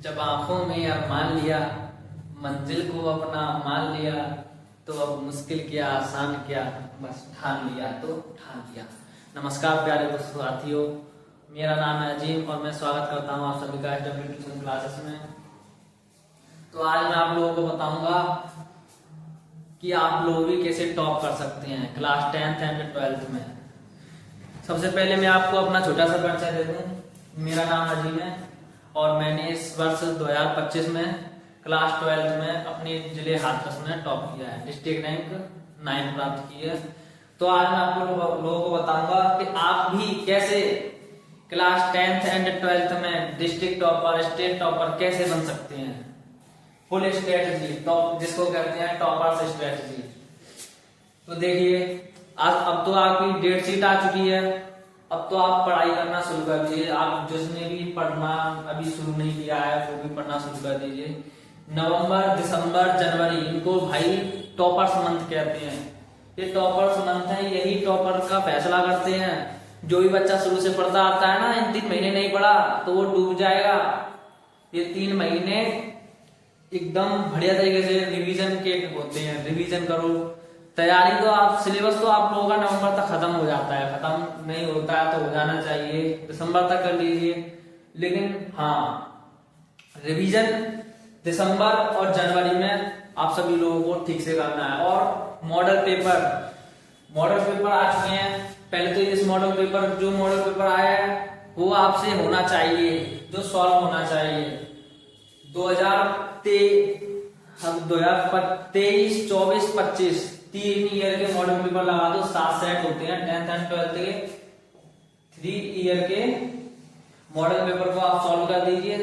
जब आंखों में अरमान लिया, मंजिल को अपना मान लिया, तो अब मुश्किल क्या आसान क्या, बस ठान लिया तो ठान लिया। नमस्कार प्यारे दोस्तों साथियों, मेरा नाम है अजीम और मैं स्वागत करता हूँ आप सभी का एसडब्ल्यू ट्यूशन क्लासेस में। तो आज मैं आप लोगों को बताऊंगा कि आप लोग भी कैसे टॉप कर सकते हैं क्लास 10th एंड 12th में। सबसे पहले मैं आपको अपना छोटा सा परिचय दे दूं। मेरा नाम अजीम है और मैंने इस वर्ष 2025 में क्लास 12th में अपने जिले हाथरस में टॉप किया है, डिस्ट्रिक्ट रैंक 9 प्राप्त की है। तो आज मैं आप लोगों को बताऊंगा कि आप भी कैसे क्लास 10th एंड 12th में डिस्ट्रिक्ट टॉपर, स्टेट टॉपर कैसे बन सकते हैं। फुल स्ट्रेटजी टॉप जिसको कहते हैं टॉपर्स स्ट्रेटजी। तो देखिए अब तो आपकी डेट शीट आ चुकी है। अब तो आप पढ़ाई करना शुरू कर दीजिए। आप जिसने भी पढ़ना अभी शुरू नहीं किया है वो भी पढ़ना शुरू कर दीजिए। नवंबर, दिसंबर, जनवरी इनको भाई टॉपर्स मंथ कहते हैं। ये टॉपर्स मंथ है, यही टॉपर का फैसला करते हैं। जो भी बच्चा शुरू से पढ़ता आता है ना, इन 3 महीने नहीं पढ़ा तो वो डूब जाएगा। ये 3 महीने एकदम बढ़िया तरीके से रिवीजन के होते हैं। रिवीजन करो, तैयारी तो आप सिलेबस तो आप लोगों का नवंबर तक खत्म हो जाता है। खत्म नहीं होता है तो हो जाना चाहिए, दिसंबर तक कर लीजिए। लेकिन हाँ, रिवीजन दिसंबर और जनवरी में आप सभी लोगों को ठीक से करना है। और मॉडल पेपर आ चुके हैं। पहले तो इस मॉडल पेपर आया है वो आपसे होना चाहिए, जो सॉल्व होना चाहिए। 2023, 24, 25 3 ईयर के मॉडल पेपर लगा दो। 7 सेट होते हैं 10th एंड 12th के। 3 ईयर के मॉडल पेपर को आप सॉल्व कर दीजिए।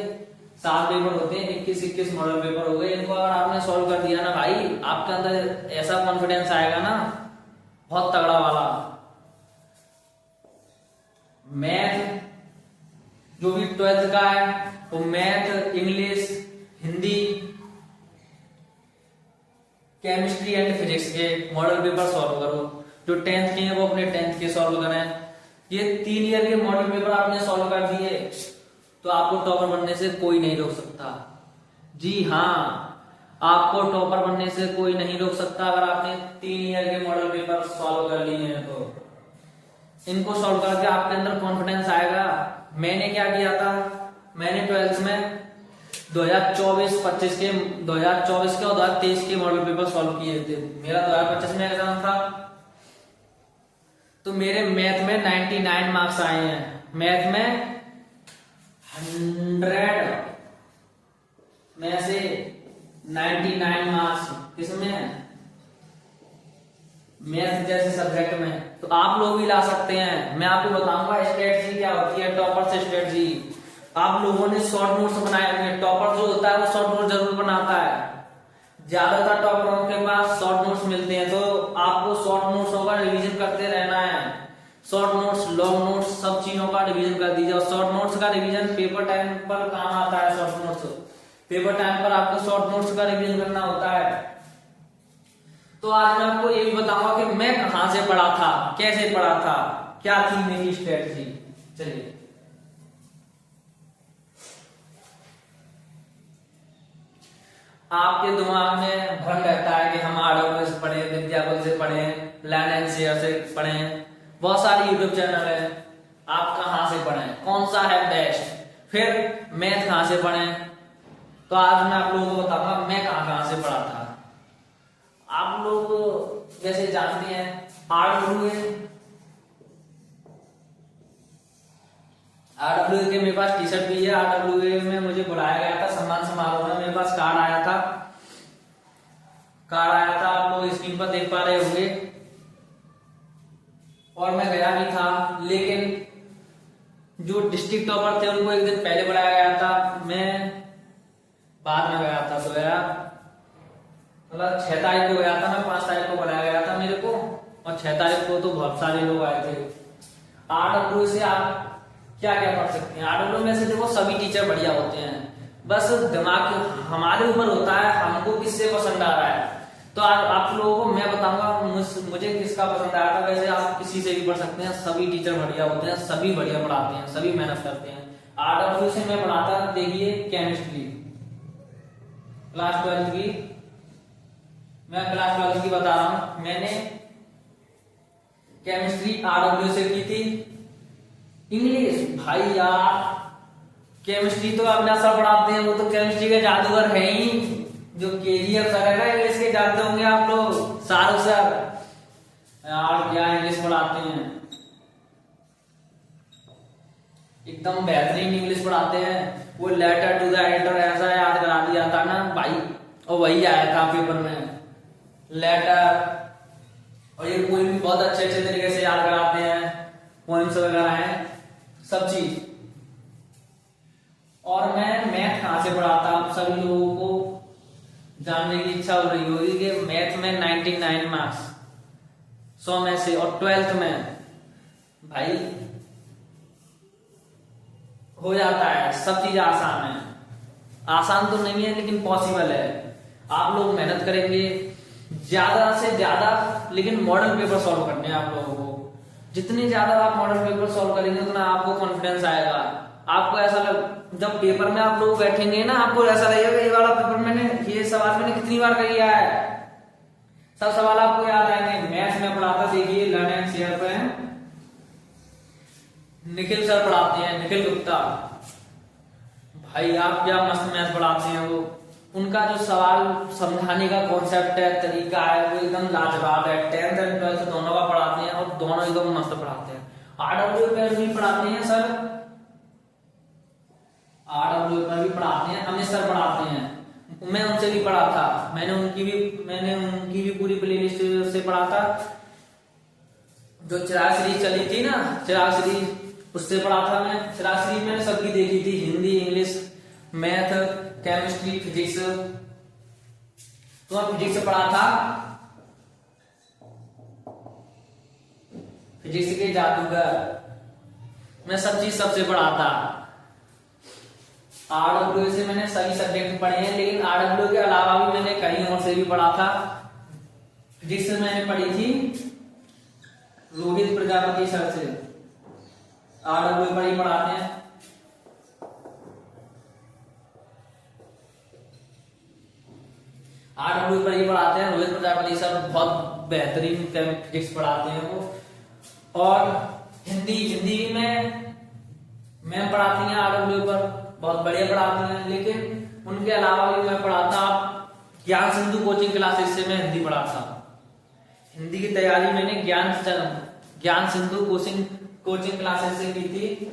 7 पेपर होते हैं, 21 मॉडल पेपर हो गए। इनको अगर आपने सॉल्व कर दिया ना भाई, आपके अंदर ऐसा कॉन्फिडेंस आएगा ना, बहुत तगड़ा वाला। मैथ जो भी 12th का है वो math, English, Hindi, chemistry and physics के मॉडल पेपर सॉल्व करो। जो 10th के हैं वो अपने 10th के सॉल्व करें। ये 3 ईयर के मॉडल पेपर आपने सॉल्व कर दिए तो आपको टॉपर बनने से कोई नहीं रोक सकता। जी हाँ, आपको टॉपर बनने से कोई नहीं रोक सकता अगर आपने 3 ईयर के मॉडल पेपर सॉल्व कर लिए हैं तो। इनको सॉल्व करके आपके अंदर कॉन्फिडेंस आएगा। मैंने क्या किया था, मैंने 12th में 2024 के और 2023 के मॉडल पेपर सॉल्व किए थे। मेरा 2025 में एग्जाम था तो मेरे मैथ में 99 मार्क्स आए हैं। मैथ में 100 में से 99 मार्क्स किसमें, मैथ जैसे सब्जेक्ट में। तो आप लोग भी ला सकते हैं। मैं आपको बताऊंगा स्ट्रेटजी क्या होती है, टॉपर से स्ट्रेटजी। आप लोगों ने शॉर्ट नोट्स बनाए होंगे। टॉपर जो होता है वो शॉर्ट नोट जरूर बनाता है। ज्यादातर टॉपरों के पास शॉर्ट नोट्स मिलते हैं, तो आपको शॉर्ट नोट्स का रिवीजन करते रहना है। शॉर्ट नोट्स, लॉन्ग नोट्स सब चीजों का रिवीजन कर दीजिए। और शॉर्ट नोट्स का रिवीजन पेपर टाइम पर काम आता है। शॉर्ट नोट्स पेपर टाइम पर आपको शॉर्ट नोट्स का रिवीजन करना होता है। तो आज मैं आपको ये भी बताऊंगा कि मैं कहां से पढ़ा था, कैसे पढ़ा था, क्या थी मेरी स्ट्रेटजी। चलिए, आपके दिमाग में भ्रम रहता है कि हम आरडब्ल्यू से पढ़े, विद्यापति से पढ़े, लर्न एंड शेयर से पढ़े, बहुत सारे यूट्यूब चैनल है। आप कहां से पढ़े, कौन सा है बेस्ट, फिर मैथ कहां से पढ़े। तो आज मैं आप लोगों को बताऊंगा मैं कहां से पढ़ा था। आप लोग जैसे जानते हैं आरडब्ल्यू के मेरे पास टी शर्ट भी है। आरडब्ल्यू में मुझे बुलाया गया था सम्मान समारोह में। मेरे पास कार्ड आया था। आप लोग स्क्रीन पर देख पा रहे होंगे। और मैं गया भी था, लेकिन जो डिस्ट्रिक्ट टॉपर थे उनको एक दिन पहले बुलाया गया था, मैं बाद में गया था। 6 तारीख को गया था मैं, 5 तारीख को बुलाया गया था मेरे को, और 6 तारीख को तो बहुत सारे लोग आए थे। आरडब्ल्यू से आप क्या क्या पढ़ सकते हैं। आरडब्ल्यू में से देखो सभी टीचर बढ़िया होते हैं, बस दिमाग हमारे ऊपर होता है हमको किससे पसंद आ रहा है। तो आप लोगों को मैं बताऊंगा मुझे किसका पसंद आया था। वैसे आप किसी से भी पढ़ सकते हैं, सभी टीचर बढ़िया होते हैं, सभी बढ़िया पढ़ाते हैं, सभी मेहनत करते हैं। RW से मैं पढ़ाता, देखिए केमिस्ट्री क्लास 12 की, मैं क्लास 12 की बता रहा हूं। मैंने केमिस्ट्री RW से की थी। इंग्लिश भाई यार, केमिस्ट्री तो अपना सर पढ़ाते हैं, वो तो केमिस्ट्री के जादूगर है ही, जो KGF सर है ना, इंग्लिश के जानते होंगे आप लोग, शाहरुख सर यार, क्या इंग्लिश पढ़ाते हैं, एकदम बेहतरीन इंग्लिश पढ़ाते हैं। वो लेटर टू द एडिटर ऐसा याद करा दिया था ना भाई, और वही आया था पेपर में, लेटर, और ये पोएम भी बहुत अच्छे अच्छे तरीके से याद कराते हैं, पोएम्स वगैरह हैं, सब चीज। और मैं मैथ कहाँ से पढ़ाता, आप सभी लोगों को जानने की इच्छा हो रही होगी कि मैथ में 99 मार्क्स 100 में से, और 12th में भाई हो जाता है, सब चीज आसान है। आसान तो नहीं है लेकिन पॉसिबल है, आप लोग मेहनत करेंगे ज्यादा से ज्यादा, लेकिन मॉडल पेपर सॉल्व करने हैं आप लोगों को। जितनी ज्यादा आप मॉडल पेपर सॉल्व करेंगे उतना आपको कॉन्फिडेंस आएगा। आपको ऐसा जब पेपर में आप लोग बैठेंगे ना, आपको ऐसा लगेगा ये वाला पेपर मैंने, ये सवाल मैंने कितनी बार किया है, सब सवाल आपको याद आएंगे। मैथ्स में पढ़ाता, देखिए लर्न एंड शेयर पे निखिल सर पढ़ाते हैं, निखिल गुप्ता भाई, आप क्या मस्त मैथ पढ़ाते हैं। वो उनका जो सवाल समझाने का कॉन्सेप्ट है, तरीका है, वो एकदम लाजवाब है। 10th एंड 12th दोनों का पढ़ाते हैं, और दोनों एकदम मस्त पढ़ाते हैं। RW पर भी पढ़ाते हैं सर, RW पर भी पढ़ाते हैं, अमित सर पढ़ाते हैं, मैं उनसे भी पढ़ा था, मैंने उनकी भी पूरी प्लेलिस्ट से पढ़ा था। जो चिराग सीरीज चली थी ना, चिराग सीरीज, उससे पढ़ा था मैं। चिराग सीरीज मैंने सबकी देखी थी, Hindi, English, math, chemistry, physics, तो मैं फिजिक्स से पढ़ा था, फिजिक्स के जादूगर, मैं सब चीज सबसे पढ़ा था। RW से मैंने सभी सब्जेक्ट पढ़े हैं, लेकिन RW के अलावा भी मैंने कहीं और से भी पढ़ा था। फिजिक्स से मैंने पढ़ी थी रोहित प्रजापति सर से, RW पर ही पढ़ाते हैं। RW पर ही पढ़ाते हैं, रोहित प्रजापति सर बहुत बेहतरीन फिजिक्स पढ़ाते हैं वो। और हिंदी में मैम पढ़ाती हैं RW पर, बहुत बढ़िया पढ़ाती हैं, लेकिन उनके अलावा भी मैं पढ़ाता ज्ञान सिंधु कोचिंग क्लासेस से, मैं हिंदी पढ़ाता। हिंदी की तैयारी मैंने ज्ञान सिंधु कोचिंग क्लासेस से की थी।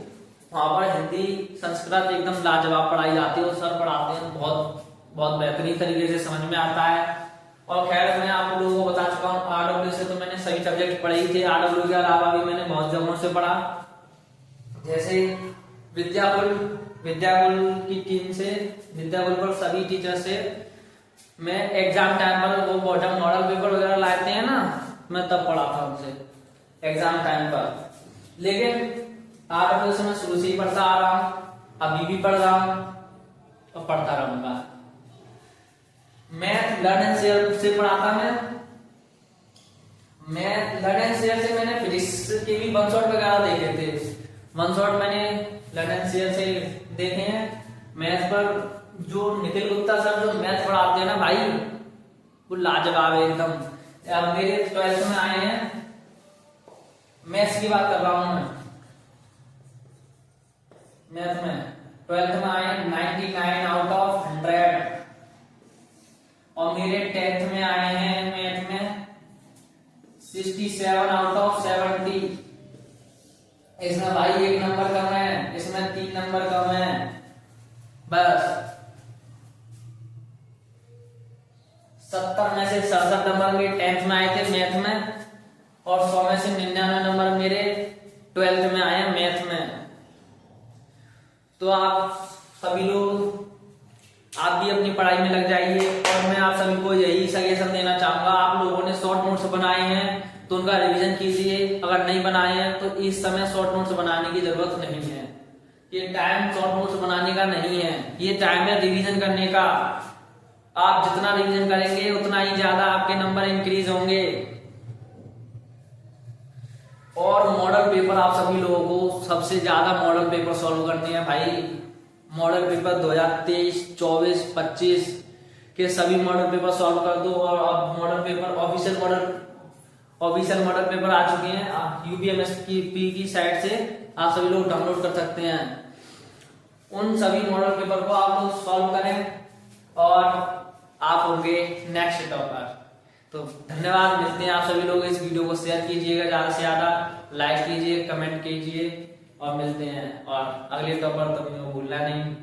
वहां पर हिंदी संस्कृत एकदम लाजवाब पढ़ाई जाती है, और सर पढ़ाते हैं बहुत बहुत बेहतरीन तरीके से, समझ में आता है। और खैर मैं आप लोगों को बता चुका हूँ, RW से तो मैंने सभी सब्जेक्ट पढ़े ही थे। RW के अलावा भी मैंने बहुत जगहों से पढ़ा, जैसे विद्याकुल की टीम से, विद्याकुल पर सभी टीचर से मैं एग्जाम टाइम पर, वो बॉटम मॉडल पेपर वगैरह लाते हैं ना, मैं तब पढ़ा था उनसे एग्जाम टाइम पर। लेकिन RW से मैं शुरू से ही पढ़ता आ रहा हूं, अभी भी पढ़ रहा हूं और पढ़ता रहूंगा। मैथ लर्न एंड शेयर से पढ़ाता मैं लर्न एंड शेयर से मैंने फिजिक्स के भी वन शॉट वगैरह देखे थे, वन शॉट मैंने लर्न एंड शेयर से देखे हैं। मैथ पर जो निखिल गुप्ता सर जो मैथ पढ़ाते हैं ना भाई, वो लाजवाब है एकदम। अब मेरे 12th में आए हैं, मैथ्स की बात कर रहा हूं मैं, मैथ में 12th में आए 99 आउट ऑफ 100, और मेरे 10th में आए हैं मैथ में 67 आउट ऑफ 70। इसमें भाई 1 नंबर कम है, इसमें 3 नंबर कम है बस। 70 में से 67 नंबर मेरे 10th में आए थे मैथ में, और 100 में से 99 नंबर मेरे 12th में आए मैथ में। तो आप सभी लोग, आप भी अपनी पढ़ाई में लग जाइए, और मैं आप सभी को यही सजेशन देना चाहूंगा। आप लोगों ने शॉर्ट नोट्स बनाए हैं तो उनका रिवीजन कीजिए, अगर नहीं बनाए हैं तो इस समय शॉर्ट नोट्स बनाने की जरूरत नहीं है। ये टाइम शॉर्ट नोट्स बनाने का नहीं है, ये टाइम है रिवीजन करने का। आप जितना रिवीजन करेंगे उतना ही ज्यादा आपके नंबर इंक्रीज होंगे। और मॉडल पेपर आप सभी लोगों को सबसे ज्यादा मॉडल पेपर सॉल्व करने हैं भाई। मॉडल पेपर 2023, 24, 25 के सभी मॉडल पेपर सॉल्व कर दो। और अब model paper official model paper आ चुके हैं यूपीएमएसपी की साइट से, आप सभी लोग डाउनलोड कर सकते हैं। उन सभी मॉडल पेपर को आप लोग सॉल्व करें और आप होंगे नेक्स्ट टॉपर। तो धन्यवाद, मिलते हैं आप सभी लोग। इस वीडियो को शेयर कीजिएगा, ज्यादा से ज्यादा लाइक कीजिए, कमेंट कीजिए और मिलते हैं। और अगले टॉपर तो भूलना नहीं।